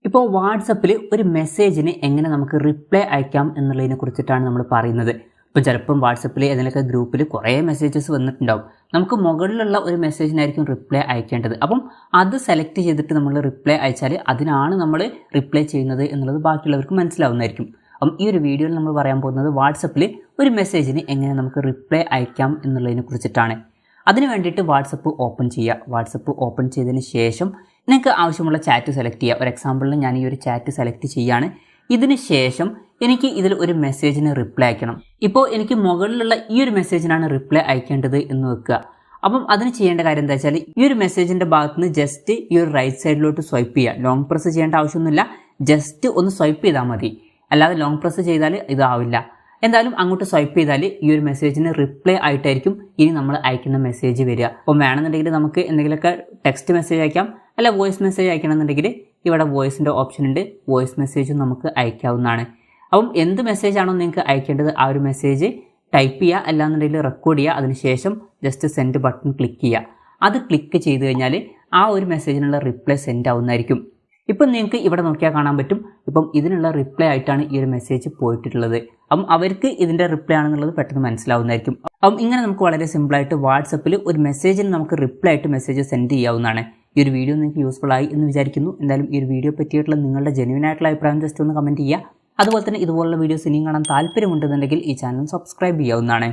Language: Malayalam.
ഇപ്പോൾ വാട്സപ്പിൽ ഒരു മെസ്സേജിന് എങ്ങനെ നമുക്ക് റിപ്ലൈ അയക്കാം എന്നുള്ളതിനെ കുറിച്ചിട്ടാണ് നമ്മൾ പറയുന്നത്. ഇപ്പോൾ ചിലപ്പം വാട്സപ്പിൽ ഏതെങ്കിലുമൊക്കെ ഗ്രൂപ്പിൽ കുറേ മെസ്സേജസ് വന്നിട്ടുണ്ടാവും. നമുക്ക് മുകളിലുള്ള ഒരു മെസ്സേജിനായിരിക്കും റിപ്ലൈ അയക്കേണ്ടത്. അപ്പം അത് സെലക്ട് ചെയ്തിട്ട് നമ്മൾ റിപ്ലൈ അയച്ചാൽ അതിനാണ് നമ്മൾ റിപ്ലൈ ചെയ്യുന്നത് എന്നുള്ളത് ബാക്കിയുള്ളവർക്ക് മനസ്സിലാവുന്നതായിരിക്കും. അപ്പം ഈ ഒരു വീഡിയോയിൽ നമ്മൾ പറയാൻ പോകുന്നത് വാട്സപ്പിൽ ഒരു മെസ്സേജിന് എങ്ങനെ നമുക്ക് റിപ്ലൈ അയക്കാം എന്നുള്ളതിനെ കുറിച്ചിട്ടാണ്. അതിന് വേണ്ടിയിട്ട് വാട്സപ്പ് ഓപ്പൺ ചെയ്യുക. വാട്സപ്പ് ഓപ്പൺ ചെയ്തതിന് ശേഷം നിങ്ങൾക്ക് ആവശ്യമുള്ള ചാറ്റ് സെലക്ട് ചെയ്യുക. ഒരു എക്സാമ്പിളിന് ഞാൻ ഈ ഒരു ചാറ്റ് സെലക്ട് ചെയ്യുകയാണ്. ഇതിന് ശേഷം എനിക്ക് ഇതിൽ ഒരു മെസ്സേജിന് റിപ്ലൈ അയക്കണം. ഇപ്പോൾ എനിക്ക് മുകളിലുള്ള ഈ ഒരു മെസ്സേജിനാണ് റിപ്ലൈ അയക്കേണ്ടത് എന്ന് വെക്കുക. അപ്പം അതിന് ചെയ്യേണ്ട കാര്യം എന്താ വെച്ചാൽ ഈ ഒരു മെസ്സേജിൻ്റെ ഭാഗത്ത് നിന്ന് ജസ്റ്റ് ഈ ഒരു റൈറ്റ് സൈഡിലോട്ട് സ്വൈപ്പ് ചെയ്യുക. ലോങ് പ്രസ് ചെയ്യേണ്ട ആവശ്യമൊന്നുമില്ല, ജസ്റ്റ് ഒന്ന് സ്വൈപ്പ് ചെയ്താൽ മതി. അല്ലാതെ ലോങ് പ്രസ് ചെയ്താൽ ഇതാവില്ല. എന്തായാലും അങ്ങോട്ട് സ്വൈപ്പ് ചെയ്താൽ ഈ ഒരു മെസ്സേജിന് റിപ്ലൈ ആയിട്ടായിരിക്കും ഇനി നമ്മൾ അയക്കുന്ന മെസ്സേജ് വരിക. അപ്പം വേണമെന്നുണ്ടെങ്കിൽ നമുക്ക് എന്തെങ്കിലുമൊക്കെ ടെക്സ്റ്റ് മെസ്സേജ് അയക്കാം, അല്ല വോയിസ് മെസ്സേജ് അയക്കണമെന്നുണ്ടെങ്കിൽ ഇവിടെ വോയിസിൻ്റെ ഓപ്ഷൻ ഉണ്ട്, വോയിസ് മെസ്സേജും നമുക്ക് അയക്കാവുന്നതാണ്. അപ്പം എന്ത് മെസ്സേജാണോ നിങ്ങൾക്ക് അയക്കേണ്ടത് ആ ഒരു മെസ്സേജ് ടൈപ്പ് ചെയ്യുക, അല്ലാന്നുണ്ടെങ്കിൽ റെക്കോർഡ് ചെയ്യുക. അതിനുശേഷം ജസ്റ്റ് സെൻഡ് ബട്ടൺ ക്ലിക്ക് ചെയ്യുക. അത് ക്ലിക്ക് ചെയ്ത് കഴിഞ്ഞാൽ ആ ഒരു മെസ്സേജിനുള്ള റിപ്ലൈ സെൻഡ് ആവുന്നതായിരിക്കും. ഇപ്പം നിങ്ങൾക്ക് ഇവിടെ നോക്കിയാൽ കാണാൻ പറ്റും, ഇപ്പം ഇതിനുള്ള റിപ്ലൈ ആയിട്ടാണ് ഈ ഒരു മെസ്സേജ് പോയിട്ടുള്ളത്. അപ്പം അവർക്ക് ഇതിൻ്റെ റിപ്ലൈ ആണെന്നുള്ളത് പെട്ടെന്ന് മനസ്സിലാവുന്നതായിരിക്കും. അപ്പം ഇങ്ങനെ നമുക്ക് വളരെ സിമ്പിളായിട്ട് വാട്സപ്പിൽ ഒരു മെസ്സേജിന് നമുക്ക് റിപ്ലൈ ആയിട്ട് മെസ്സേജ് സെൻഡ് ചെയ്യാവുന്നതാണ്. ഈ ഒരു വീഡിയോ നിങ്ങൾക്ക് യൂസ്ഫുൾ ആയി എന്ന് വിചാരിക്കുന്നു. എന്തായാലും ഈ ഒരു വീഡിയോ പറ്റിയിട്ടുള്ള നിങ്ങളുടെ ജെന്യുവൻ ആയിട്ടുള്ള അഭിപ്രായം ജസ്റ്റ് ഒന്ന് കമൻറ്റ് ചെയ്യുക. അതുപോലെ തന്നെ ഇതുപോലുള്ള വീഡിയോസ് ഇനിയും കാണാൻ താല്പര്യമുണ്ടെന്നുണ്ടെങ്കിൽ ഈ ചാനൽ സബ്സ്ക്രൈബ് ചെയ്യാവുന്നതാണ്.